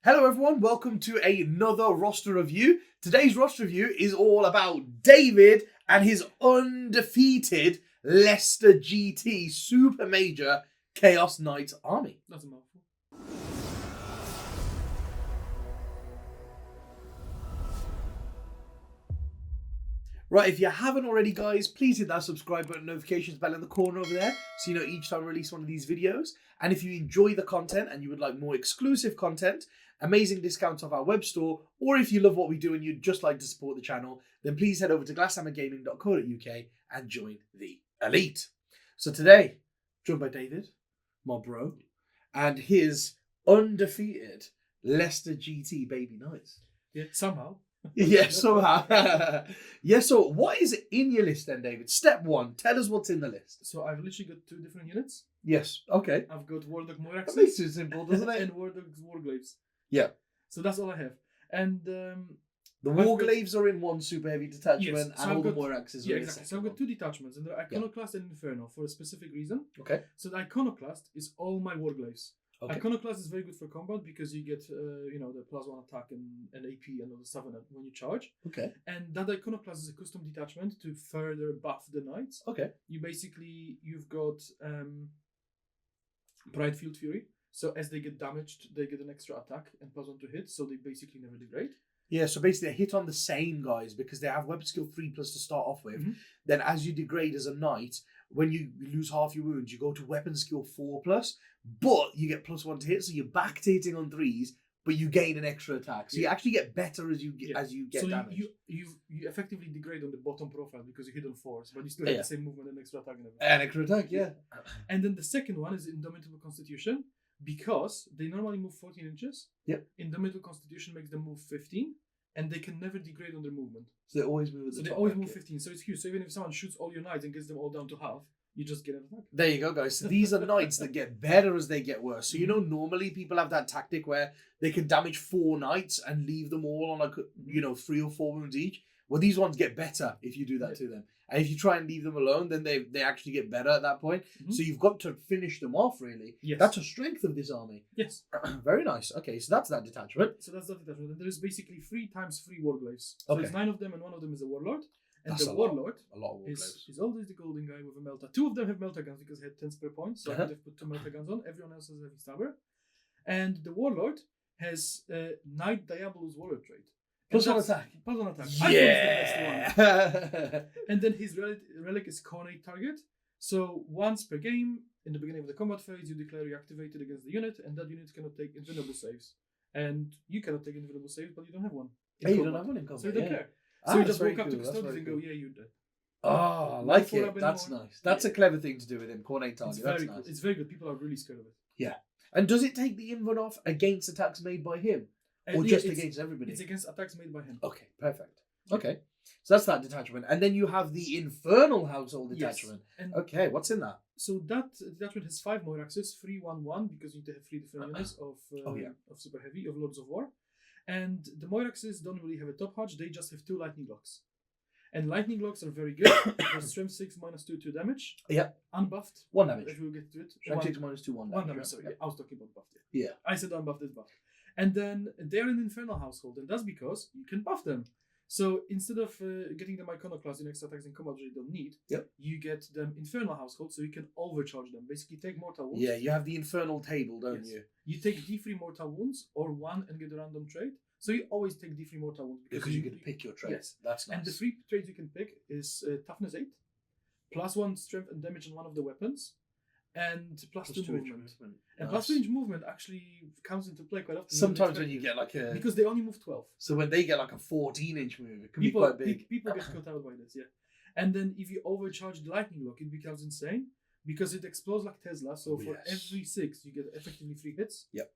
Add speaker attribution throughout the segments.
Speaker 1: Hello everyone, welcome to another roster review. Today's roster review is all about David and his undefeated Leicester GT Super Major Chaos Knights army.
Speaker 2: That's a mouthful.
Speaker 1: Right, if you haven't already, guys, please hit that subscribe button, notifications bell in the corner over there so you know each time I release one of these videos. And if you enjoy the content and you would like more exclusive content, amazing discounts off our web store, or if you love what we do and you'd just like to support the channel, then please head over to glasshammergaming.co.uk and join the elite. So today, joined by David, my bro, and his undefeated Leicester GT Baby Knights.
Speaker 2: Yeah, somehow.
Speaker 1: Yeah, somehow. Yeah, so what is in your list then, David? Step one, tell us what's in the list.
Speaker 2: So I've literally got two different units.
Speaker 1: Yes, okay.
Speaker 2: I've got Wardog
Speaker 1: That makes
Speaker 2: Moiraxes
Speaker 1: it simple, doesn't it?
Speaker 2: and Wardog's Warglaves.
Speaker 1: Yeah.
Speaker 2: So that's all I have. And
Speaker 1: The Warglaves are in one super heavy detachment,
Speaker 2: Yes, so
Speaker 1: and
Speaker 2: I've
Speaker 1: all the
Speaker 2: got-
Speaker 1: Moiraxes are
Speaker 2: yeah,
Speaker 1: in
Speaker 2: exactly.
Speaker 1: the
Speaker 2: So I've
Speaker 1: second
Speaker 2: got two detachments, and they're Iconoclast and Inferno for a specific reason.
Speaker 1: one. Okay.
Speaker 2: So the Iconoclast is all my Warglaves.
Speaker 1: Okay.
Speaker 2: Iconoclast is very good for combat because you get, the +1 attack and AP and all the stuff when you charge.
Speaker 1: Okay.
Speaker 2: And that Iconoclast is a custom detachment to further buff the knights.
Speaker 1: Okay.
Speaker 2: You've got Pride Field Fury. So as they get damaged, they get an extra attack and +1 to hit. So they basically never degrade.
Speaker 1: Yeah, so basically they hit on the same guys because they have weapon skill 3+ to start off with.
Speaker 2: Mm-hmm.
Speaker 1: Then as you degrade as a knight, when you lose half your wounds, you go to weapon skill 4+, but you get +1 to hit, so you're back to hitting on 3s, but you gain an extra attack. So you actually get better as you get
Speaker 2: so
Speaker 1: damaged.
Speaker 2: you effectively degrade on the bottom profile because you hit on 4s, but you still have the same movement and extra attack and everything.
Speaker 1: An extra attack, yeah.
Speaker 2: And then the second one is Indomitable Constitution, because they normally move 14 inches.
Speaker 1: Yep.
Speaker 2: Indomitable Constitution makes them move 15, and they can never degrade on their movement.
Speaker 1: So they always move at the
Speaker 2: So they
Speaker 1: top
Speaker 2: always
Speaker 1: bracket.
Speaker 2: move 15. So it's huge. So even if someone shoots all your knights and gets them all down to half, you just get an attack.
Speaker 1: There you go, guys. So these are knights that get better as they get worse. So, normally people have that tactic where they can damage 4 knights and leave them all on 3 or 4 wounds each. Well, these ones get better if you do that to them. And if you try and leave them alone, then they actually get better at that point.
Speaker 2: Mm-hmm.
Speaker 1: So you've got to finish them off, really.
Speaker 2: Yes.
Speaker 1: That's a strength of this army.
Speaker 2: Yes.
Speaker 1: Very nice. Okay, so that's that detachment.
Speaker 2: So that's the detachment. And there is basically 3 times 3 Warglaves. So
Speaker 1: Okay.
Speaker 2: there's 9 of them, and one of them is a Warlord. And
Speaker 1: That's
Speaker 2: the
Speaker 1: a lot.
Speaker 2: Warlord
Speaker 1: A lot of Warglaves.
Speaker 2: is always the golden guy with a Melta. 2 of them have Melta guns because they had 10 per point. So I could have put 2 Melta guns on. Everyone else has a heavy stabber. And the Warlord has Knight Diabolus Warlord trait.
Speaker 1: +1 attack.
Speaker 2: +1 attack. I thought it's the best one. And then his relic is Coronate Target. So once per game, in the beginning of the combat phase, you declare you activated against the unit, and that unit cannot take invulnerable saves. And you cannot take invulnerable saves, but you don't have one. in
Speaker 1: You
Speaker 2: combat.
Speaker 1: don't have one in combat.
Speaker 2: So you don't
Speaker 1: yeah.
Speaker 2: care.
Speaker 1: Ah,
Speaker 2: So you
Speaker 1: that's
Speaker 2: just
Speaker 1: very
Speaker 2: walk up to
Speaker 1: cool, that's
Speaker 2: custodians
Speaker 1: very
Speaker 2: and go,
Speaker 1: cool.
Speaker 2: yeah, you're dead.
Speaker 1: Oh, I
Speaker 2: No
Speaker 1: like
Speaker 2: follow
Speaker 1: it.
Speaker 2: up
Speaker 1: That's
Speaker 2: anymore.
Speaker 1: nice. That's a clever thing to do with him. Coronate
Speaker 2: It's
Speaker 1: target. That's
Speaker 2: very
Speaker 1: nice.
Speaker 2: good. It's very good. People are really scared of it.
Speaker 1: Yeah. And does it take the invuln off against attacks made by him? Or
Speaker 2: Yeah,
Speaker 1: just
Speaker 2: it's-
Speaker 1: against everybody?
Speaker 2: It's against attacks made by him.
Speaker 1: Okay, perfect. Okay. So that's that detachment. And then you have the Infernal Household
Speaker 2: Yes.
Speaker 1: detachment.
Speaker 2: And
Speaker 1: Okay, what's in that?
Speaker 2: so that detachment has 5 Moiraxes, 3-1-1, because you need to have 3 different units of of Super Heavy, of Lords of War. And the Moiraxes don't really have a top hatch, they just have 2 Lightning Locks. And Lightning Locks are very good for Strength 6 -2 damage.
Speaker 1: Yeah.
Speaker 2: Unbuffed.
Speaker 1: 1 damage.
Speaker 2: If we'll get to it.
Speaker 1: Strength 6 -2, 1 damage.
Speaker 2: One damage, sorry.
Speaker 1: Yeah.
Speaker 2: Yeah, I was talking about buffed.
Speaker 1: Yeah.
Speaker 2: I said unbuffed is buffed. And then they're an Infernal Household, and that's because you can buff them. So instead of getting them Iconoclast in extra attacks in combat which you don't need, you get them Infernal Household, so you can overcharge them. Basically, take Mortal Wounds.
Speaker 1: Yeah, you have the Infernal table, don't
Speaker 2: Yes.
Speaker 1: you?
Speaker 2: You take D3 Mortal Wounds or 1 and get a random trait. So you always take D3 Mortal Wounds
Speaker 1: Because you can pick your trade.
Speaker 2: Yes.
Speaker 1: That's nice.
Speaker 2: And the 3 traits you can pick is Toughness 8, +1 strength and damage on one of the weapons, and +2 movement. And
Speaker 1: Nice.
Speaker 2: +2 inch movement actually comes into play quite often.
Speaker 1: Sometimes when you get like a...
Speaker 2: Because they only move 12.
Speaker 1: So when they get like a 14-inch move, it can
Speaker 2: People,
Speaker 1: be quite big.
Speaker 2: people get caught out by this, yeah. And then if you overcharge the Lightning Lock, it becomes insane because it explodes like Tesla. So for every 6, you get effectively 3 hits.
Speaker 1: Yep.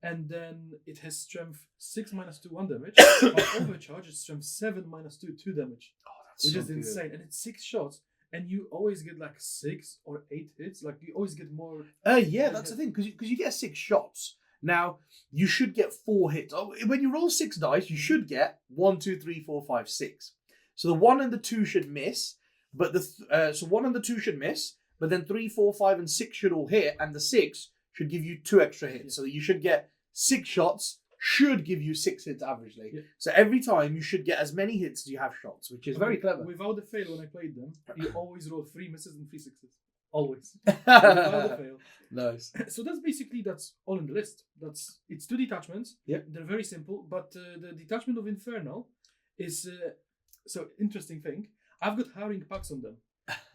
Speaker 2: And then it has strength 6 -2, 1 damage. But overcharge is strength 7 -2, 2 damage.
Speaker 1: Oh, that's
Speaker 2: Which
Speaker 1: so
Speaker 2: is
Speaker 1: good.
Speaker 2: insane. And it's 6 shots. And you always get like 6 or 8 hits. Like you always get more.
Speaker 1: Yeah, that's the thing, because you get 6 shots. Now, you should get 4 hits. Oh, when you roll 6 dice, you should get 1, 2, 3, 4, 5, 6. So the 1 and the 2 should miss, but so 1 and the 2 should miss, but then 3, 4, 5, and 6 should all hit, and the 6 should give you 2 extra hits. So you should get 6 shots, should give you 6 hits averagely.
Speaker 2: Yeah.
Speaker 1: So every time you should get as many hits as you have shots, which is very clever.
Speaker 2: Without a fail, when I played them, you always roll 3 misses and 3 sixes. Always. Without a fail.
Speaker 1: Nice.
Speaker 2: So that's all in the list. It's 2 detachments.
Speaker 1: Yeah.
Speaker 2: They're very simple, but the detachment of Infernal is so interesting thing. I've got Howling Packs on them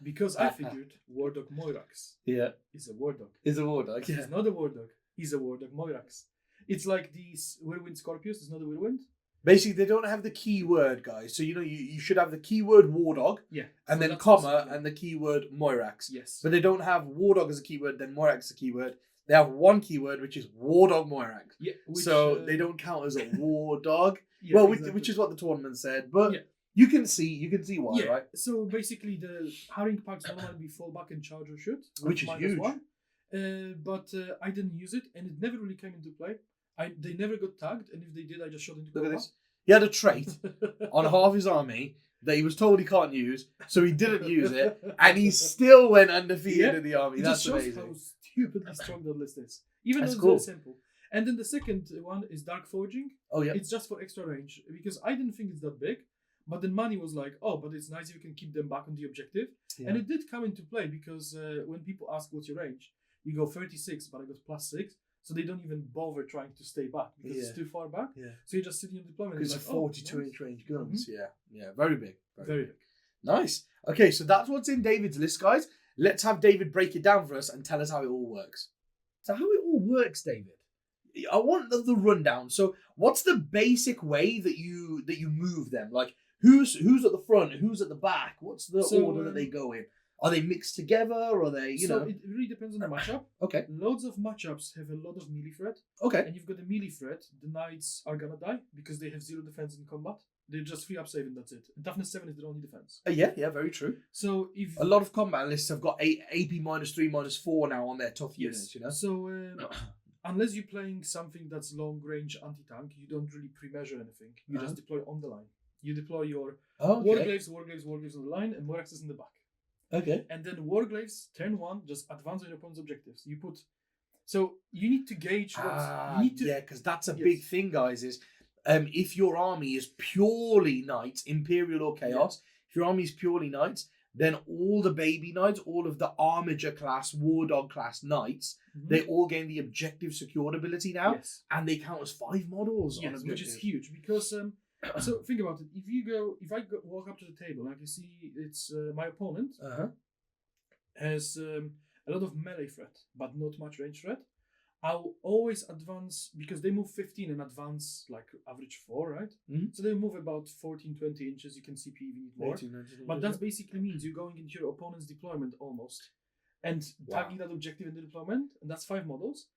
Speaker 2: because I figured War Dog Moirax is a War Dog.
Speaker 1: Is a War Dog. Yeah.
Speaker 2: He's not a War Dog. He's a War Dog Moirax. It's like these Whirlwind Scorpios. It's not a Whirlwind.
Speaker 1: Basically, they don't have the keyword, guys. So, you should have the keyword War Dog.
Speaker 2: Yeah.
Speaker 1: And
Speaker 2: so
Speaker 1: then comma and the keyword Moirax.
Speaker 2: Yes.
Speaker 1: But they don't have War Dog as a keyword, then Moirax as a keyword. They have one keyword, which is War Dog Moirax.
Speaker 2: Yeah.
Speaker 1: So they don't count as a War Dog.
Speaker 2: Yeah,
Speaker 1: well,
Speaker 2: exactly.
Speaker 1: which is what the tournament said. But
Speaker 2: yeah.
Speaker 1: you can see why,
Speaker 2: yeah.
Speaker 1: right?
Speaker 2: So basically, the Howling Packs normally be fall back and charge or shoot,
Speaker 1: Which is huge.
Speaker 2: But I didn't use it, and it never really came into play. They never got tagged, and if they did, I just shot into
Speaker 1: Look at
Speaker 2: combat.
Speaker 1: this. He had a trait on half his army that he was told he can't use, so he didn't use it, and he still went undefeated in the army.
Speaker 2: It
Speaker 1: That's
Speaker 2: just shows
Speaker 1: amazing.
Speaker 2: how stupidly strong that list is. Even
Speaker 1: That's
Speaker 2: though
Speaker 1: cool.
Speaker 2: it's very simple. And then the second one is Dark Forging.
Speaker 1: Oh yeah.
Speaker 2: It's just for extra range, because I didn't think it's that big. But then Money was like, oh, but it's nice if you can keep them back on the objective.
Speaker 1: Yeah.
Speaker 2: And it did come into play because when people ask what's your range, you go 36, but I got +6. So they don't even bother trying to stay back because it's too far back.
Speaker 1: Yeah.
Speaker 2: So you're just sitting on deployment.
Speaker 1: Because
Speaker 2: like,
Speaker 1: 42-inch range guns. Yeah. Very big.
Speaker 2: Very big.
Speaker 1: Nice. Okay, so that's what's in David's list, guys. Let's have David break it down for us and tell us how it all works. So how it all works, David? I want the rundown. So what's the basic way that you move them? Like who's at the front, who's at the back? What's the order that they go in? Are they mixed together? Or are they,
Speaker 2: it really depends on the matchup.
Speaker 1: Okay.
Speaker 2: Loads of matchups have a lot of melee threat.
Speaker 1: Okay.
Speaker 2: And you've got a melee threat, the knights are gonna die because they have 0 defense in combat. They're just 3 up save and that's it. And toughness 7 is their only defense.
Speaker 1: Yeah, very true.
Speaker 2: So if
Speaker 1: a lot of combat lists have got AP -3, -4 now on their tough units,
Speaker 2: So unless you're playing something that's long range anti-tank, you don't really pre-measure anything. You just deploy on the line. You deploy your Warglaves on the line, and Moirax is in the back.
Speaker 1: Okay.
Speaker 2: And then Warglaves, turn 1, just advance on your opponent's objectives. So you need to gauge what you need to.
Speaker 1: Yeah, because that's a big thing, guys. Is if your army is purely knights, Imperial or Chaos, if your army is purely knights, then all the baby knights, all of the Armiger class, War Dog class knights, they all gain the objective secured ability now, and they count as 5 models on objective.
Speaker 2: Which is huge because so think about it. If I walk up to the table, like you see, it's my opponent has a lot of melee threat, but not much range threat. I'll always advance because they move 15 and advance like average 4, right? So they move about 14-20 inches. You can see PV need more, but that basically means you're going into your opponent's deployment almost, and tagging that objective in the deployment, and that's 5 models.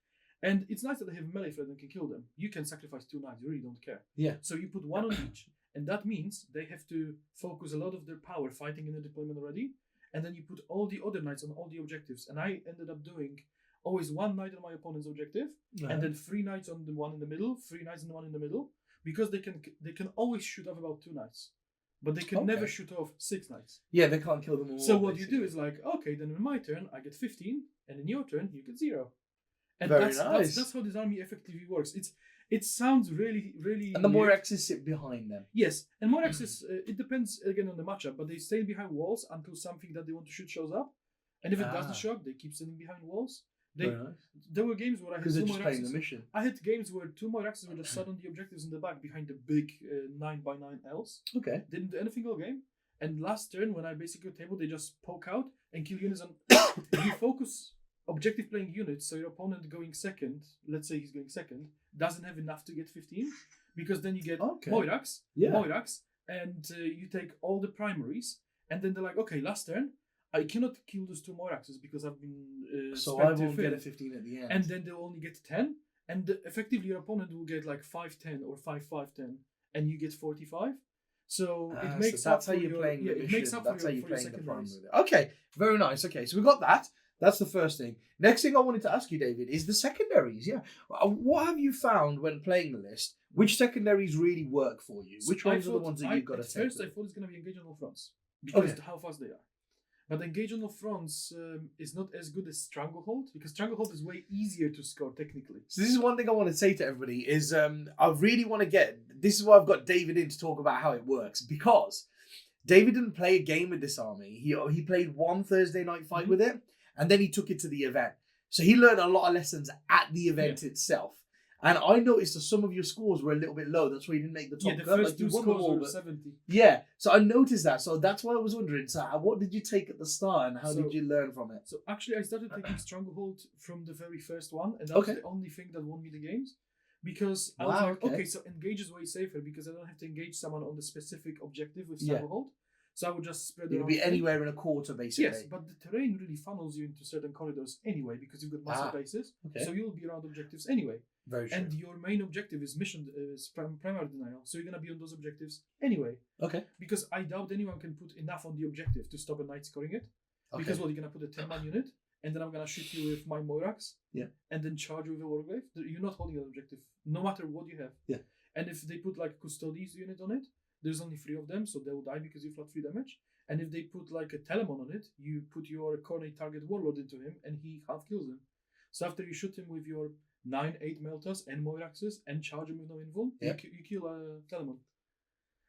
Speaker 2: And it's nice that they have melee threat and can kill them. You can sacrifice 2 knights, you really don't care. Yeah. So you put 1 on each, and that means they have to focus a lot of their power fighting in the deployment already, and then you put all the other knights on all the objectives. And I ended up doing always 1 knight on my opponent's objective, and then 3 knights on the one in the middle, 3 knights on the one in the middle, because they can always shoot off about 2 knights, but they can never shoot off 6 knights.
Speaker 1: Yeah, they can't kill them all.
Speaker 2: So what you do is like, okay, then in my turn I get 15, and in your turn you get 0. And
Speaker 1: Very
Speaker 2: that's how this army effectively works. It sounds really, really.
Speaker 1: And the
Speaker 2: weird.
Speaker 1: Moiraxes sit behind them.
Speaker 2: Yes, and Moiraxes, it depends again on the matchup, but they stay behind walls until something that they want to shoot shows up, and if it does the shock, they keep standing behind walls. There were games where I had 2
Speaker 1: Moiraxes. The mission.
Speaker 2: I had games where 2 Moiraxes were just sat on the objectives in the back behind the big 9x9 Ls. Okay. Didn't do anything all game. And last turn, when I basically table, they just poke out and kill units on. You focus objective playing units, so your opponent going second, let's say he's going second, doesn't have enough to get 15, because then you get Moirax, and you take all the primaries, and then they're like, okay, last turn, I cannot kill those 2 Moiraxes because I've been
Speaker 1: so I won't get a 15 at the end.
Speaker 2: And then they'll only get 10, and effectively your opponent will get like 5-10 or 5-5-10, and you get 45. So it makes
Speaker 1: that's
Speaker 2: up
Speaker 1: how
Speaker 2: for
Speaker 1: you're
Speaker 2: your,
Speaker 1: playing the mission.
Speaker 2: it makes up
Speaker 1: That's
Speaker 2: for
Speaker 1: how
Speaker 2: your,
Speaker 1: you're
Speaker 2: for your
Speaker 1: playing the
Speaker 2: secondaries.
Speaker 1: primary. Okay, very nice. Okay, so we got that. That's the first thing. Next thing I wanted to ask you, David, is the secondaries. Yeah, what have you found when playing the list? Which secondaries really work for you? Which ones are the ones that you've got to take?
Speaker 2: First, I thought it's going to be engaged on all fronts because how fast they are. But engage on the fronts is not as good as Stranglehold, because Stranglehold is way easier to score technically.
Speaker 1: So this is one thing I want to say to everybody is I really want to get, this is why I've got David in to talk about how it works, because David didn't play a game with this army. He played one Thursday night fight with it, and then he took it to the event. So he learned a lot of lessons at the event itself. And I noticed that some of your scores were a little bit low. That's why you didn't make the top
Speaker 2: the
Speaker 1: cut.
Speaker 2: first
Speaker 1: Like, you
Speaker 2: two
Speaker 1: won them
Speaker 2: scores
Speaker 1: all,
Speaker 2: were
Speaker 1: but
Speaker 2: 70.
Speaker 1: yeah, so I noticed that. So that's why I was wondering. So what did you take at the start, and how
Speaker 2: So-
Speaker 1: did you learn from it?
Speaker 2: So actually, I started taking Stranglehold from the very first one, and that was the only thing that won me the games. Because I was
Speaker 1: Wow,
Speaker 2: like,
Speaker 1: okay.
Speaker 2: okay, so engage is way safer because I don't have to engage someone on the specific objective with
Speaker 1: Yeah.
Speaker 2: Stranglehold. So I would just spread
Speaker 1: It
Speaker 2: around.
Speaker 1: would be anywhere in a quarter, basically.
Speaker 2: Yes, but the terrain really funnels you into certain corridors anyway because you've got massive bases.
Speaker 1: okay.
Speaker 2: So you'll be around objectives anyway.
Speaker 1: Very true.
Speaker 2: And your main objective is mission primary denial. So you're gonna be on those objectives anyway.
Speaker 1: Okay.
Speaker 2: Because I doubt anyone can put enough on the objective to stop a knight scoring it.
Speaker 1: Okay.
Speaker 2: Because you're gonna put a 10-man unit, and then I'm gonna shoot you with my Moirax.
Speaker 1: Yeah.
Speaker 2: And then charge you with a Warglaive. You're not holding an objective, no matter what you have.
Speaker 1: Yeah.
Speaker 2: And if they put like Custodes unit on it, there's only 3 of them, so they'll die because you flat 3 damage. And if they put like a Telemon on it, you put your coordinate target Warlord into him, and he half kills him. So after you shoot him with your 9-8 Meltas and Moiraxes and charge him with no invul, you kill Telemon.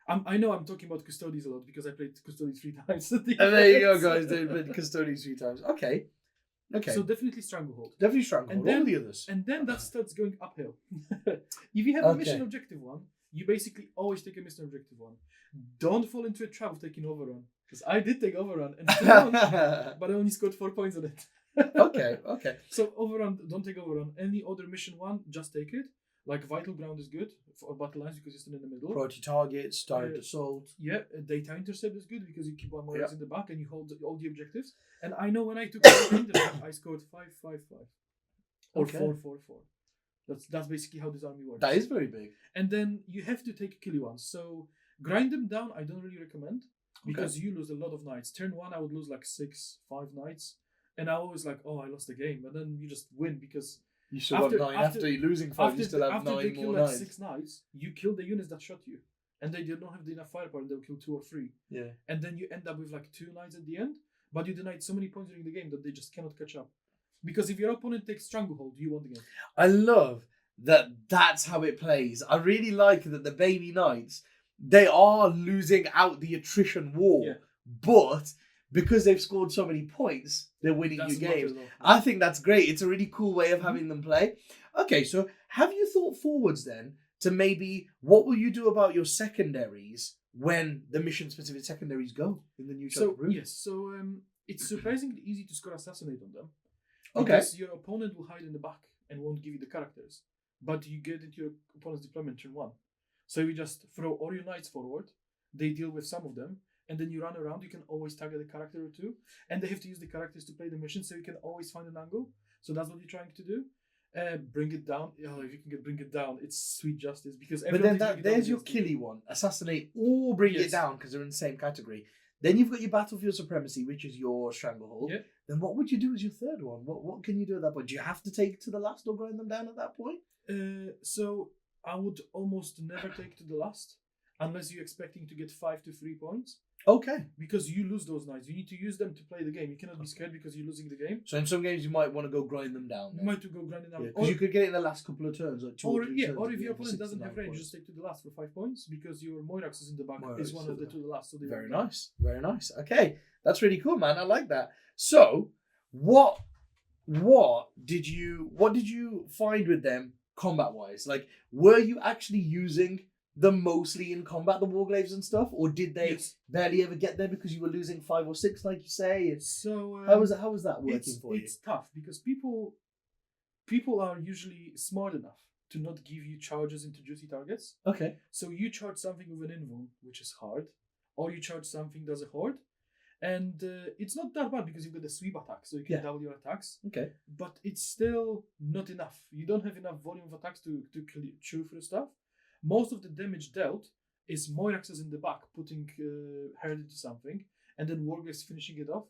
Speaker 2: I know I'm talking about Custodes a lot because I played Custodes 3 times.
Speaker 1: And there you go, guys. They've been Custodians 3 times. Okay.
Speaker 2: So definitely Stranglehold.
Speaker 1: Definitely Stranglehold.
Speaker 2: And then,
Speaker 1: all the others.
Speaker 2: And then that starts going uphill. If you have a mission objective one, you basically always take a mission objective one. Don't fall into a trap of taking Overrun. Because I did take Overrun, and but I only scored 4 points on it.
Speaker 1: Okay.
Speaker 2: So Overrun, don't take Overrun. Any other mission one, just take it. Like Vital Ground is good for battle lines because you're still in the middle.
Speaker 1: Priority targets, direct assault.
Speaker 2: Yeah, Data Intercept is good because you keep one more in the back and you hold all the objectives. And I know when I took Data Intercept, I scored 5-5-5 or 4-4-4. That's basically how this army works.
Speaker 1: That is very big.
Speaker 2: And then you have to take killy ones. So grind them down, I don't really recommend because you lose a lot of knights. Turn 1, I would lose like 6-5 knights. And I always like, I lost the game. But then you just win because
Speaker 1: you still have 9 after you're losing 5. You still have 9 more
Speaker 2: After they kill
Speaker 1: knights.
Speaker 2: like 6 knights, you kill the units that shot you, and they don't have enough firepower. And they'll kill 2 or 3.
Speaker 1: Yeah.
Speaker 2: And then you end up with like 2 knights at the end, but you denied so many points during the game that they just cannot catch up. Because if your opponent takes Stranglehold, you won the game.
Speaker 1: I love that. That's how it plays. I really like that the baby knights, they are losing out the attrition war, but because they've scored so many points, they're winning your games. I think that's great. It's a really cool way of having them play. Okay, so have you thought forwards then to maybe what will you do about your secondaries when the mission-specific secondaries go in the new chapter room?
Speaker 2: Yes, so it's surprisingly easy to score Assassinate on them.
Speaker 1: Okay.
Speaker 2: Because your opponent will hide in the back and won't give you the characters. But you get into your opponent's deployment turn 1. So you just throw all your knights forward, they deal with some of them, and then you run around. You can always target a character or 2, and they have to use the characters to play the mission, so you can always find an angle. So that's what you're trying to do. Bring it down. Oh, if you can bring it down, it's sweet justice because.
Speaker 1: But then there's your killy one: assassinate or bring it down because they're in the same category. Then you've got your Battlefield Supremacy, which is your Stranglehold.
Speaker 2: Yep.
Speaker 1: Then what would you do as your third one? What can you do at that point? Do you have to take it to the last or grind them down at that point?
Speaker 2: So I would almost never take to the last unless you're expecting to get 5 to 3 points.
Speaker 1: Okay.
Speaker 2: Because you lose those knights. You need to use them to play the game. You cannot be scared because you're losing the game.
Speaker 1: So in some games you might want to go grind them down.
Speaker 2: You might go grind them down.
Speaker 1: Because you could get it in the last couple of turns. Like 2 or 3 turns.
Speaker 2: Or if your opponent doesn't have range,
Speaker 1: points.
Speaker 2: just take to the last for 5 points because your Moirax is in the back. Is one of the to the last. So
Speaker 1: very nice. Very nice. Okay. That's really cool, man. I like that. So what did you find with them combat wise? Like, were you actually using them mostly in combat, the Warglaives and stuff, or did they barely ever get there because you were losing 5 or 6, like you say?
Speaker 2: So
Speaker 1: how was that working for you?
Speaker 2: It's tough because people are usually smart enough to not give you charges into juicy targets.
Speaker 1: Okay.
Speaker 2: So you charge something with an invul, which is hard, or you charge something that's a horde, and it's not that bad because you've got a sweep attack, so you can double your attacks.
Speaker 1: Okay.
Speaker 2: But it's still not enough. You don't have enough volume of attacks to chew through stuff. Most of the damage dealt is Moiraxes in the back putting Herd into something, and then Warglaives finishing it off.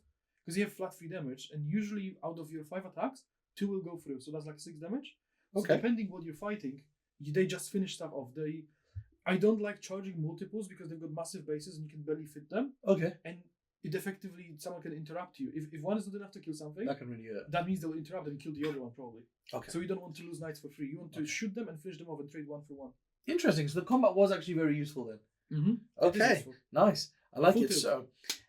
Speaker 2: Because you have flat 3 damage, and usually out of your 5 attacks, 2 will go through, so that's like 6 damage. So depending what you're fighting, they just finish stuff off. I don't like charging multiples because they've got massive bases and you can barely fit them.
Speaker 1: Okay.
Speaker 2: And it effectively someone can interrupt you. If one is not enough to kill something,
Speaker 1: That can really hurt.
Speaker 2: that means they'll interrupt and kill the other one probably.
Speaker 1: Okay.
Speaker 2: So you don't want to lose knights for free. You want to shoot them and finish them off and trade 1 for 1.
Speaker 1: Interesting. So the combat was actually very useful then.
Speaker 2: Mm-hmm.
Speaker 1: Okay. Nice. I like
Speaker 2: Full
Speaker 1: it.
Speaker 2: tilt.
Speaker 1: So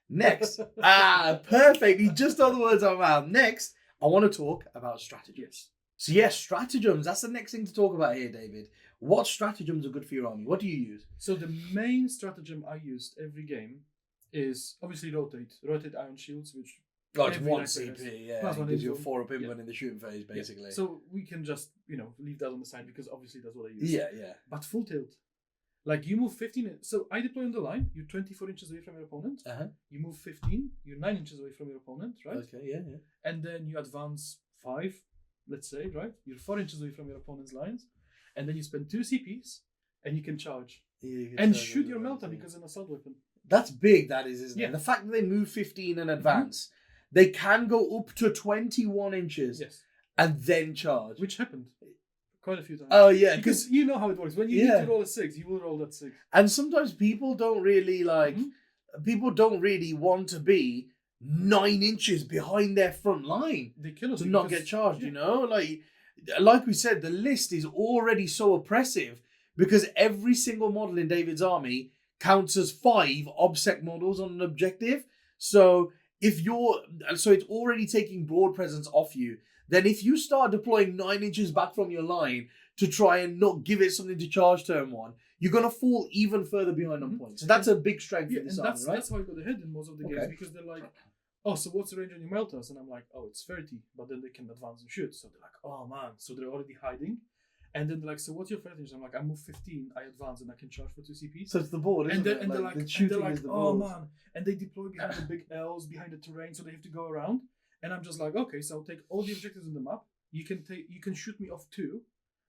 Speaker 1: next, perfect. You just told the words out of my mouth. Next, I want to talk about stratagems.
Speaker 2: Yes.
Speaker 1: So yes, stratagems. That's the next thing to talk about here, David. What stratagems are good for your army? What do you use?
Speaker 2: So the main stratagem I used every game is obviously rotate iron shields, which
Speaker 1: Oh, it's
Speaker 2: every
Speaker 1: one
Speaker 2: knight
Speaker 1: CP.
Speaker 2: has.
Speaker 1: Yeah,
Speaker 2: Plus
Speaker 1: it
Speaker 2: one
Speaker 1: gives you a
Speaker 2: infill.
Speaker 1: 4-up
Speaker 2: Yeah.
Speaker 1: input in the shooting phase, basically.
Speaker 2: So we can just leave that on the side because obviously that's what I use.
Speaker 1: Yeah.
Speaker 2: But full tilt, like you move 15. So I deploy on the line. You're 24 inches away from your opponent. You move 15. You're 9 inches away from your opponent, right?
Speaker 1: Okay. Yeah.
Speaker 2: And then you advance 5, let's say, right? You're 4 inches away from your opponent's lines, and then you spend 2 CPs, and you can charge and shoot your melta because it's an assault weapon.
Speaker 1: That's big. That is, isn't
Speaker 2: Yeah.
Speaker 1: it? The fact that they move 15 and advance, they can go up to 21 inches
Speaker 2: Yes,
Speaker 1: and then charge.
Speaker 2: which happened quite a few times.
Speaker 1: Oh yeah,
Speaker 2: because you know how it works. When you need to roll a 6, you will roll that 6.
Speaker 1: And sometimes people don't really people don't really want to be 9 inches behind their front line
Speaker 2: They kill us
Speaker 1: to not get charged. You know, like we said, the list is already so oppressive because every single model in David's army counts as 5 obsec models on an objective. So it's already taking broad presence off you. Then if you start deploying 9 inches back from your line to try and not give it something to charge turn 1, you're going to fall even further behind on points. So that's a big strength for this army, right?
Speaker 2: That's how I got ahead in most of the games because they're like, oh, so what's the range on your meltas? And I'm like, oh, it's 30, but then they can advance and shoot. So they're like, oh man, so they're already hiding. And then they're like, so what's your threat range? I'm like, I move 15, I advance, and I can charge for 2 CPs.
Speaker 1: So it's the board, isn't it?
Speaker 2: And they're like, oh man. And they deploy behind the big L's, behind the terrain, so they have to go around. And I'm just like, okay, so I'll take all the objectives on the map. You can shoot me off 2.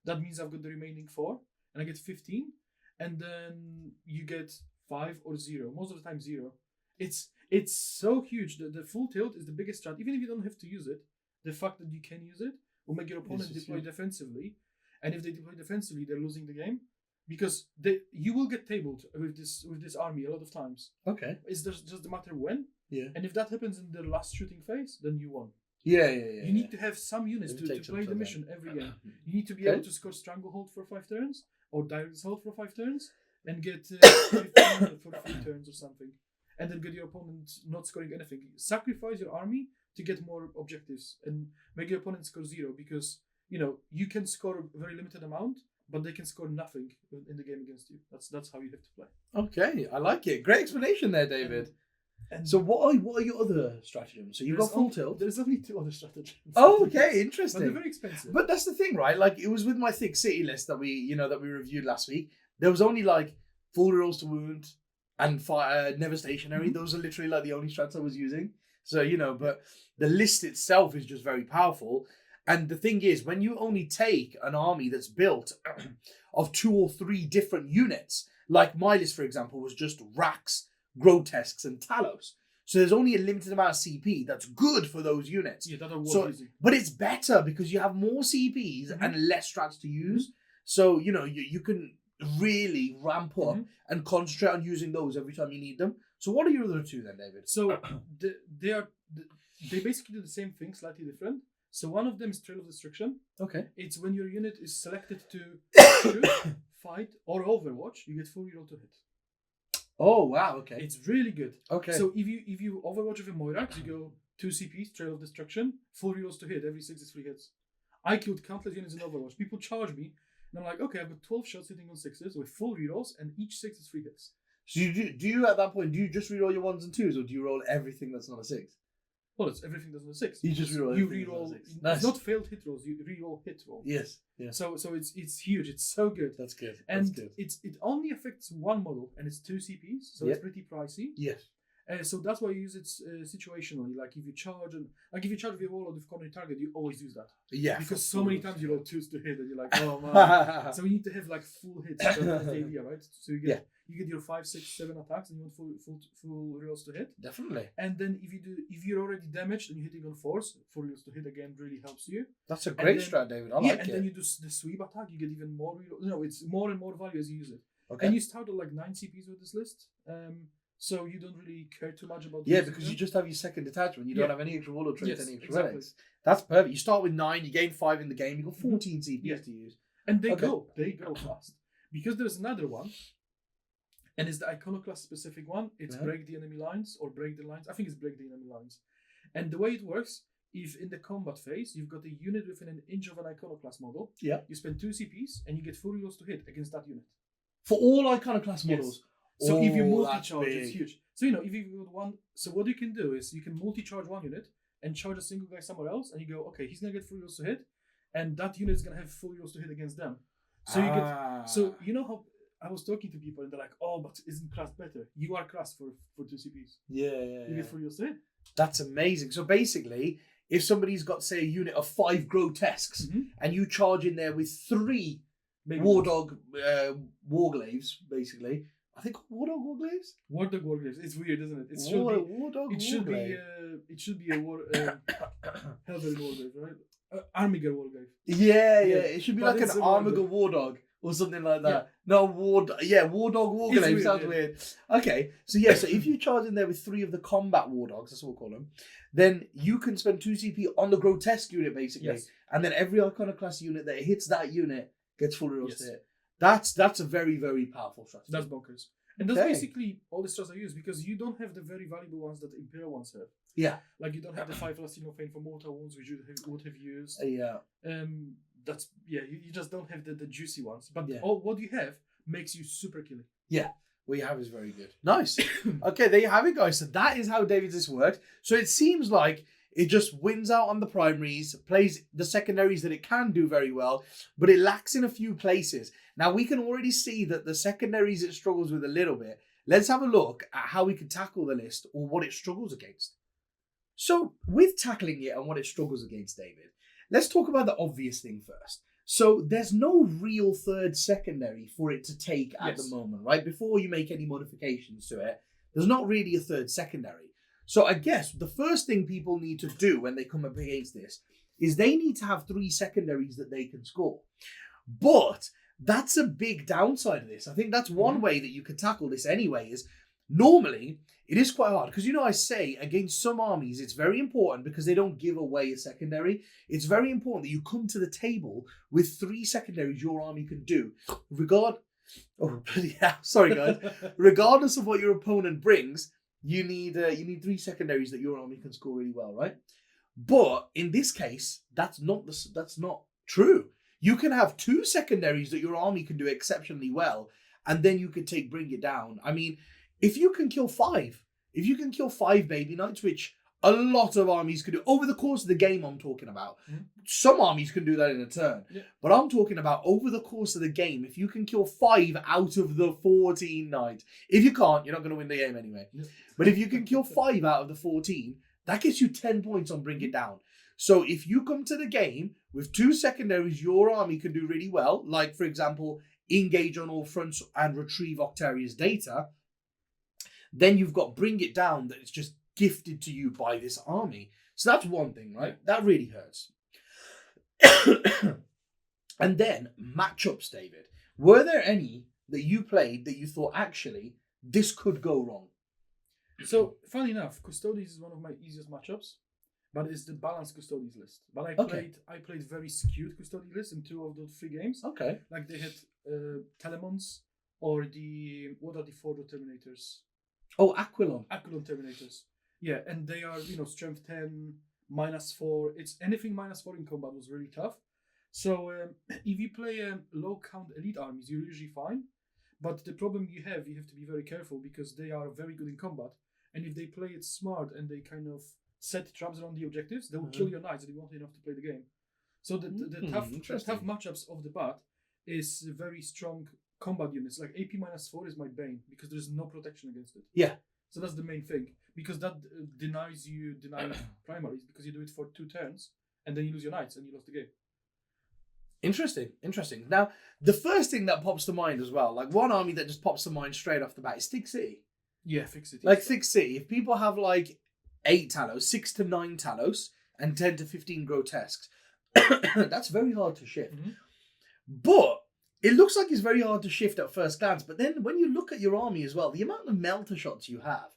Speaker 2: That means I've got the remaining 4, and I get 15. And then you get 5 or 0. Most of the time 0. It's so huge. The full tilt is the biggest strat. Even if you don't have to use it, the fact that you can use it will make your opponent deploy defensively. And if they deploy defensively, they're losing the game because you will get tabled with this army a lot of times.
Speaker 1: Okay.
Speaker 2: It's just a matter when.
Speaker 1: Yeah.
Speaker 2: And if that happens in the last shooting phase, then you won.
Speaker 1: Yeah.
Speaker 2: You need to have some units to play the mission every game. You need to be able to score Stranglehold for 5 turns or Direct Assault for 5 turns and get 15 for 3 turns or something. And then get your opponent not scoring anything. Sacrifice your army to get more objectives and make your opponent score 0 because you can score a very limited amount, but they can score nothing in the game against you. That's how you have to play.
Speaker 1: Okay, I like it. Great explanation there, David. And so what are your other stratagems? So you've got full tilt.
Speaker 2: There's only 2 other stratagems.
Speaker 1: Oh, okay, interesting.
Speaker 2: But they're very expensive.
Speaker 1: But that's the thing, right? Like it was with my thick city list that we reviewed last week. There was only like full rerolls to wound and fire, never stationary. Those are literally like the only strats I was using. So but the list itself is just very powerful. And the thing is, when you only take an army that's built of 2 or 3 different units, like my list, for example, was just Rax, Grotesques, and Talos. So there's only a limited amount of CP that's good for those units.
Speaker 2: Yeah, that are worth using.
Speaker 1: But it's better because you have more CPs and less strats to use. So, you can really ramp up and concentrate on using those every time you need them. So what are your other 2 then, David?
Speaker 2: So they basically do the same thing, slightly different. So one of them is Trail of Destruction.
Speaker 1: Okay.
Speaker 2: It's when your unit is selected to shoot, fight, or overwatch, you get full reroll to hit.
Speaker 1: Oh wow! Okay.
Speaker 2: It's really good.
Speaker 1: Okay.
Speaker 2: So if you overwatch with a Moirax, you go 2 CPs, Trail of Destruction, full rerolls to hit. Every 6 is 3 hits. I killed countless units in Overwatch. People charge me, and I'm like, okay, I've got 12 shots hitting on 6s with full rerolls, and each 6 is 3 hits.
Speaker 1: So do you at that point just reroll your 1s and 2s, or do you roll everything that's not a 6?
Speaker 2: Well, it's everything that's on a 6.
Speaker 1: You just reroll.
Speaker 2: You reroll. Nice. It's not failed hit rolls. You reroll hit rolls.
Speaker 1: Yes. Yeah.
Speaker 2: So it's huge. It's so good.
Speaker 1: That's good.
Speaker 2: And it only affects 1 model, and it's 2 CPs, so it's pretty pricey.
Speaker 1: Yes.
Speaker 2: So that's why you use it situationally. Like if you charge with your warlord with corner target, you always use that.
Speaker 1: Yeah.
Speaker 2: Because so many times you roll 2s to hit, and you're like, oh man. So you need to have like full hits. That's the idea, right? So you get your 5, 6, 7 attacks, and you want full rolls to hit.
Speaker 1: Definitely.
Speaker 2: And then if you're already damaged and you're hitting on 4s, full rolls to hit again really helps you.
Speaker 1: That's a great strat, David. I like it.
Speaker 2: And then you do the sweep attack, you get even more reroll. No, it's more and more value as you use it.
Speaker 1: Okay.
Speaker 2: And you start at like 9 CPs with this list. so you don't really care too much about.
Speaker 1: Yeah, because you just have your second detachment. You don't have any extra warlord traits,
Speaker 2: Yes,
Speaker 1: any extra
Speaker 2: exactly.
Speaker 1: relics. That's perfect. You start with 9, you gain 5 in the game, you've got 14 CPs
Speaker 2: Yeah.
Speaker 1: to use.
Speaker 2: And they
Speaker 1: Okay.
Speaker 2: go fast. Because there's another one, and it's the iconoclast specific one. It's break the enemy lines or break the lines. I think it's break the enemy lines. And the way it works, if in the combat phase you've got a unit within an inch of an iconoclast model, you spend 2 CPs and you get 4 rolls to hit against that unit.
Speaker 1: For all iconoclast models.
Speaker 2: Yes. So if you
Speaker 1: Oh,
Speaker 2: multi-charge, it's huge. So if you've got one, so what you can do is you can multi-charge one unit and charge a single guy somewhere else, and you go, okay, he's gonna get 4 rolls to hit, and that unit is gonna have 4 rolls to hit against them. So you get. So you know how I was talking to people and they're like, oh, but isn't Crust better? You are Crust for 2 CPs.
Speaker 1: Yeah.
Speaker 2: You get 4 rolls to hit.
Speaker 1: That's amazing. So basically, if somebody's got, say, a unit of 5 grotesques, and you charge in there with 3 Wardog Warglaves, basically. I think Wardog Warglaves?
Speaker 2: Wardog Warglaves. It's weird, isn't it? It should be a war. Helverin Warglaive, right? Armiger Warglaive.
Speaker 1: Yeah. It should be like an Armiger Wardog or something like that. No, Wardog Warglaive sounds weird. Okay, so so if you charge in there with 3 of the combat Wardogs, that's what we'll call them, then you can spend 2 CP on the grotesque unit, basically.
Speaker 2: Yes.
Speaker 1: And then every iconoclast unit that hits that unit gets full rolls to hit. That's a very, very powerful strategy.
Speaker 2: That's bonkers. And that's basically all the strats I use, because you don't have the very valuable ones that the Imperial ones have.
Speaker 1: Yeah.
Speaker 2: Like you don't have the 5 Lastino Fane for mortal wounds, which you would have used.
Speaker 1: Yeah.
Speaker 2: You just don't have the juicy ones. But all what you have makes you super killing. Yeah.
Speaker 1: What you have is very good. Nice. Okay, there you have it, guys. So that is how David's list works. So it seems like it just wins out on the primaries, plays the secondaries that it can do very well, but it lacks in a few places. Now, we can already see that the secondaries it struggles with a little bit. Let's have a look at how we can tackle the list or what it struggles against. So, with tackling it and what it struggles against, David, let's talk about the obvious thing first. So, there's no real third secondary for it to take at the moment, right? Before you make any modifications to it, there's not really a third secondary. So I guess the first thing people need to do when they come up against this is they need to have 3 secondaries that they can score. But that's a big downside of this. I think that's one way that you could tackle this anyway, is normally it is quite hard. Because, I say against some armies, it's very important because they don't give away a secondary. It's very important that you come to the table with 3 secondaries your army can do. Sorry guys. Regardless of what your opponent brings, you need 3 secondaries that your army can score really well, right? But in this case, that's not true. You can have 2 secondaries that your army can do exceptionally well, and then you could bring it down. I mean, if you can kill 5 baby knights, which a lot of armies can do over the course of the game, I'm talking about. Some armies can do that in a turn, but I'm talking about over the course of the game. If you can kill 5 out of the 14 knights, if you can't, you're not going to win the game anyway. But if you can kill 5 out of the 14, that gets you 10 points on Bring It Down. So if you come to the game with 2 secondaries your army can do really well, like, for example, engage on all fronts and retrieve Octaria's data, then you've got Bring It Down that is just gifted to you by this army. So that's one thing, right? That really hurts. And then matchups, David. Were there any that you played that you thought, actually, this could go wrong?
Speaker 2: So, funny enough, Custodes is one of my easiest matchups, but it's the balanced Custodes list. But I played very skewed Custodes list in 2 of those 3 games. Okay. Like they had Telemons or what are the 4 Terminators?
Speaker 1: Oh, Aquilon.
Speaker 2: Aquilon Terminators. Yeah, and they are, strength 10, -4. It's anything -4 in combat was really tough. So if you play low count elite armies, you're usually fine. But the problem you have to be very careful because they are very good in combat. And if they play it smart and they kind of set traps around the objectives, they will kill your knights and they won't have enough to play the game. So the tough matchups of the bat is very strong combat units. Like AP -4 is my bane because there's no protection against it. Yeah. So that's the main thing. Because that denies primaries because you do it for 2 turns and then you lose your knights and you lost the game.
Speaker 1: Interesting. Now, the first thing that pops to mind as well, like one army that just pops to mind straight off the bat is Thick City.
Speaker 2: Yeah, Thick City.
Speaker 1: Like Thick City, if people have like 8 Talos, 6 to 9 Talos, and 10 to 15 Grotesques, that's very hard to shift. But it looks like it's very hard to shift at first glance, but then when you look at your army as well, the amount of melter shots you have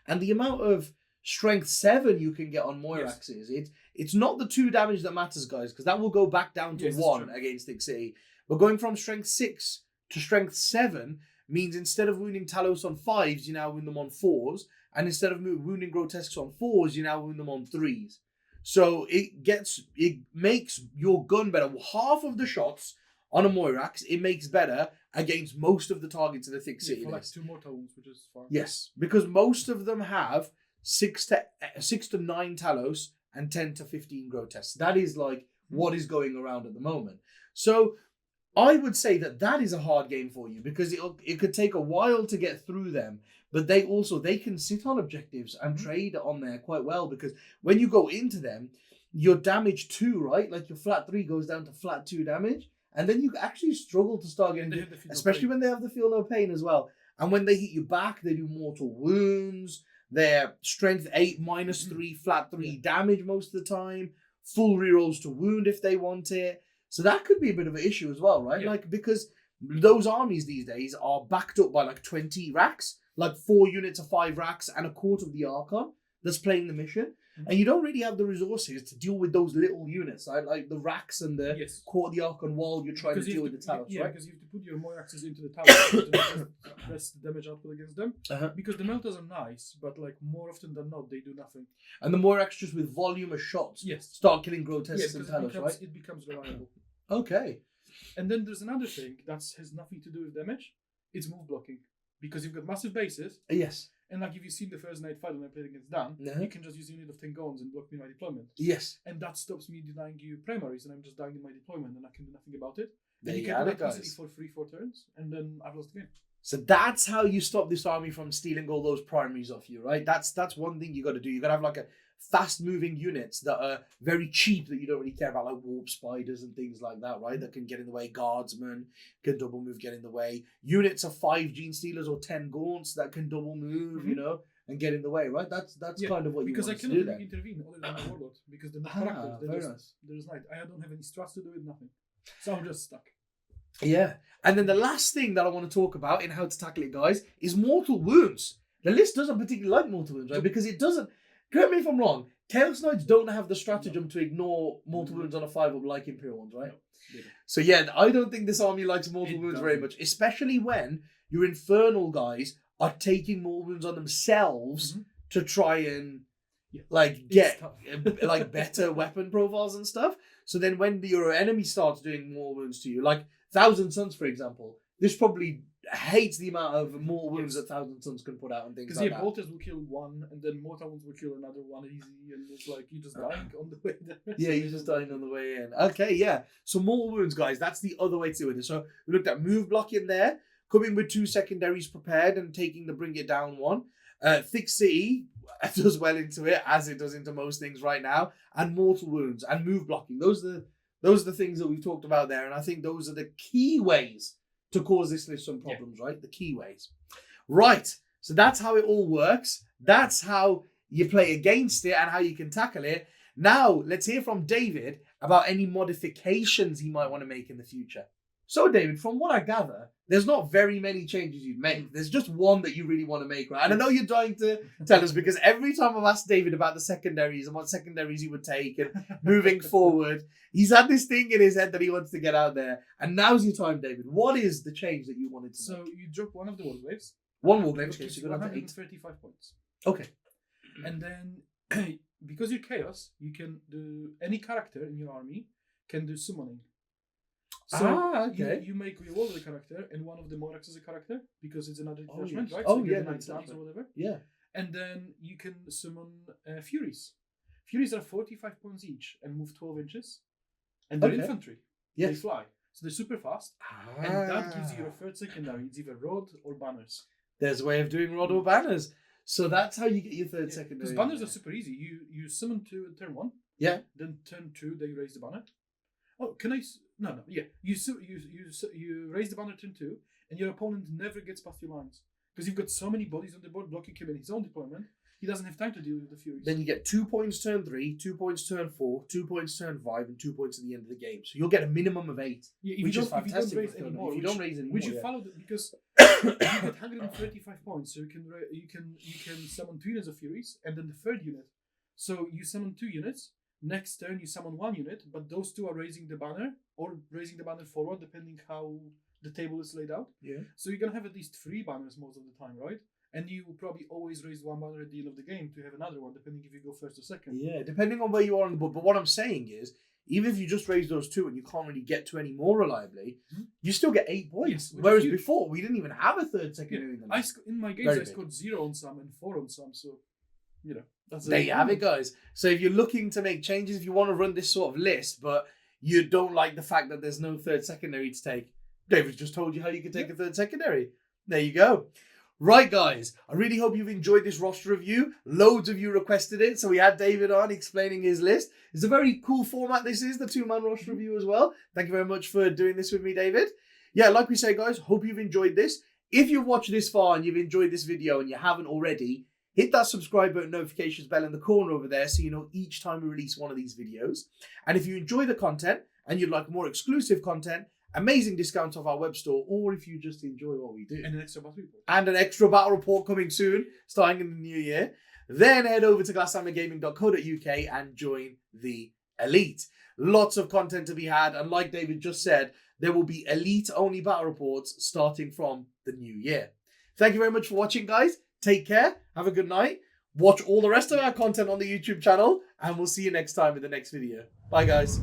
Speaker 1: and the amount of strength 7 you can get on Moiraxes, it's not the 2 damage that matters, guys, because that will go back down to 1 against Thick City. But going from strength 6 to strength 7 means instead of wounding Talos on 5s, you now wound them on 4s, and instead of wounding Grotesques on 4s, you now wound them on 3s. So it makes your gun better. Half of the shots on a Moirax, it makes better against most of the targets in the Thick City.
Speaker 2: For like 2 mortal wounds, which is fine.
Speaker 1: Yes, because most of them have 6 to 9 Talos and 10 to 15 Grotesques. That is like what is going around at the moment. So I would say that is a hard game for you because it could take a while to get through them. But they can sit on objectives and trade on there quite well, because when you go into them, your damage 2, right? Like your flat 3 goes down to flat 2 damage. And then you actually struggle to start getting, especially when they have the feel no pain as well. And when they hit you back, they do mortal wounds. They're strength 8 minus 3, flat 3 damage most of the time. Full rerolls to wound if they want it. So that could be a bit of an issue as well, right? Yeah. Like, because those armies these days are backed up by like 20 racks, like 4 units of 5 racks and a quarter of the Archon that's playing the mission. And you don't really have the resources to deal with those little units, right? Like the racks and the quarter of the Archon while you're trying to deal with the Talos, right?
Speaker 2: Yeah, because you have to put your Moiraxes into the Talos to best damage output against them. Because the melters are nice, but like more often than not, they do nothing.
Speaker 1: And the Moirax just with volume of shots start killing Grotesques and Talos, right?
Speaker 2: It becomes reliable.
Speaker 1: Okay.
Speaker 2: And then there's another thing that has nothing to do with damage. It's move blocking. Because you've got massive bases.
Speaker 1: Yes.
Speaker 2: And like if you've seen the first night fight when I played against Dan, you can just use a unit of 10 guns and block me in my deployment.
Speaker 1: Yes.
Speaker 2: And that stops me denying you primaries, and I'm just dying in my deployment and I can do nothing about it.
Speaker 1: There
Speaker 2: and you can do that easily for 3-4 turns, and then I've lost the game.
Speaker 1: So that's how you stop this army from stealing all those primaries off you, right? That's one thing you got to do. You got to have like a fast-moving units that are very cheap that you don't really care about, like warp spiders and things like that, right? That can get in the way. Guardsmen can double move, get in the way. Units of 5 Gene Stealers or 10 Gaunts that can double move, you know, and get in the way, right? That's kind of what you want to do.
Speaker 2: Because I cannot really intervene other than the Warlord, because they're not characters. There's nice. I don't have any strats to do with nothing. So I'm just stuck.
Speaker 1: Yeah. And then the last thing that I want to talk about in how to tackle it, guys, is mortal wounds. The list doesn't particularly like mortal wounds, right? Because it doesn't. Correct me if I'm wrong. Chaos Knights don't have the stratagem to ignore mortal wounds on a 5-up like Imperial ones, right? No. So yeah, I don't think this army likes mortal wounds very much, especially when your Infernal guys are taking mortal wounds on themselves to try and like get like better weapon profiles and stuff. So then when your enemy starts doing mortal wounds to you, like Thousand Suns, for example, this probably hates the amount of mortal wounds that Thousand Suns can put out and things like that. Because
Speaker 2: bolters will kill one, and then mortal wounds will kill another one easy, and it's like you're just dying on the way there.
Speaker 1: Yeah, you're just dying on the way in. Okay, yeah. So mortal wounds, guys, that's the other way to do it. So we looked at move block in there, coming with 2 secondaries prepared and taking the bring it down one. Thick City does well into it, as it does into most things right now, and mortal wounds and move blocking. Those are the things that we've talked about there, and I think those are the key ways to cause this list some problems, right? The key ways. Right. So that's how it all works. That's how you play against it and how you can tackle it. Now, let's hear from David about any modifications he might want to make in the future. So, David, from what I gather, there's not very many changes you'd make. There's just one that you really want to make, right? And I know you're dying to tell us, because every time I've asked David about the secondaries and what secondaries he would take and moving forward, he's had this thing in his head that he wants to get out there. And now's your time, David. What is the change that you wanted to make?
Speaker 2: So you drop one of the Warglaves.
Speaker 1: One Warglaive, okay, so
Speaker 2: you got 135 points.
Speaker 1: Okay.
Speaker 2: And then, because you're Chaos, you can do any character in your army can do summoning. So you make reroll the character, and one of the Moirax is a character because it's another detachment, right? So you get 9 stars or whatever.
Speaker 1: Yeah.
Speaker 2: And then you can summon Furies. Furies are 45 points each and move 12 inches. And they're infantry. Yes. They fly. So they're super fast. And that gives you your 3rd secondary. It's either Rod or Banners.
Speaker 1: There's a way of doing Rod or Banners. So that's how you get your 3rd secondary.
Speaker 2: Because Banners are super easy. You summon 2 in turn 1.
Speaker 1: Yeah.
Speaker 2: Then turn 2, they raise the banner. Oh, can I? No. Yeah, you raise the banner turn 2, and your opponent never gets past your lines because you've got so many bodies on the board blocking him in his own deployment he doesn't have time to deal with the Furies.
Speaker 1: Then you get 2 points turn 3, 2 points turn 4, 2 points turn 5, and 2 points at the end of the game. So you'll get a minimum of 8,
Speaker 2: Yeah,
Speaker 1: which is
Speaker 2: if you don't
Speaker 1: fantastic.
Speaker 2: raise anymore,
Speaker 1: If you don't raise anymore,
Speaker 2: which you
Speaker 1: yeah.
Speaker 2: follow because you get 135 points, so you can summon 2 units of Furies, and then the third unit. So you summon 2 units. Next turn you summon 1 unit, but those 2 are raising the banner or raising the banner forward, depending how the table is laid out.
Speaker 1: Yeah.
Speaker 2: So you're gonna have at least 3 banners most of the time, right? And you will probably always raise 1 banner at the end of the game to have another one, depending if you go first or second.
Speaker 1: Yeah, depending on where you are on the board. But what I'm saying is, even if you just raise those 2 and you can't really get to any more reliably, you still get 8 points.
Speaker 2: Yes,
Speaker 1: Whereas before, we didn't even have a third secondary.
Speaker 2: Yeah. In my games, I scored 0 on some and 4 on some, so, you know.
Speaker 1: There you have it, guys. So if you're looking to make changes, if you want to run this sort of list, but you don't like the fact that there's no third secondary to take, David just told you how you can take a third secondary. There you go. Right, guys, I really hope you've enjoyed this roster review. Loads of you requested it, so we had David on explaining his list. It's a very cool format, this is, the 2-man roster review as well. Thank you very much for doing this with me, David. Yeah, like we say, guys, hope you've enjoyed this. If you've watched this far and you've enjoyed this video and you haven't already, hit that subscribe button, notifications bell in the corner over there so you know each time we release one of these videos. And if you enjoy the content and you'd like more exclusive content, amazing discounts off our web store, or if you just enjoy what we do.
Speaker 2: And an extra battle report.
Speaker 1: And an extra battle report coming soon, starting in the new year. Then head over to glasshammergaming.co.uk and join the Elite. Lots of content to be had, and like David just said, there will be Elite-only battle reports starting from the new year. Thank you very much for watching, guys. Take care, have a good night, watch all the rest of our content on the YouTube channel, and we'll see you next time in the next video. Bye, guys.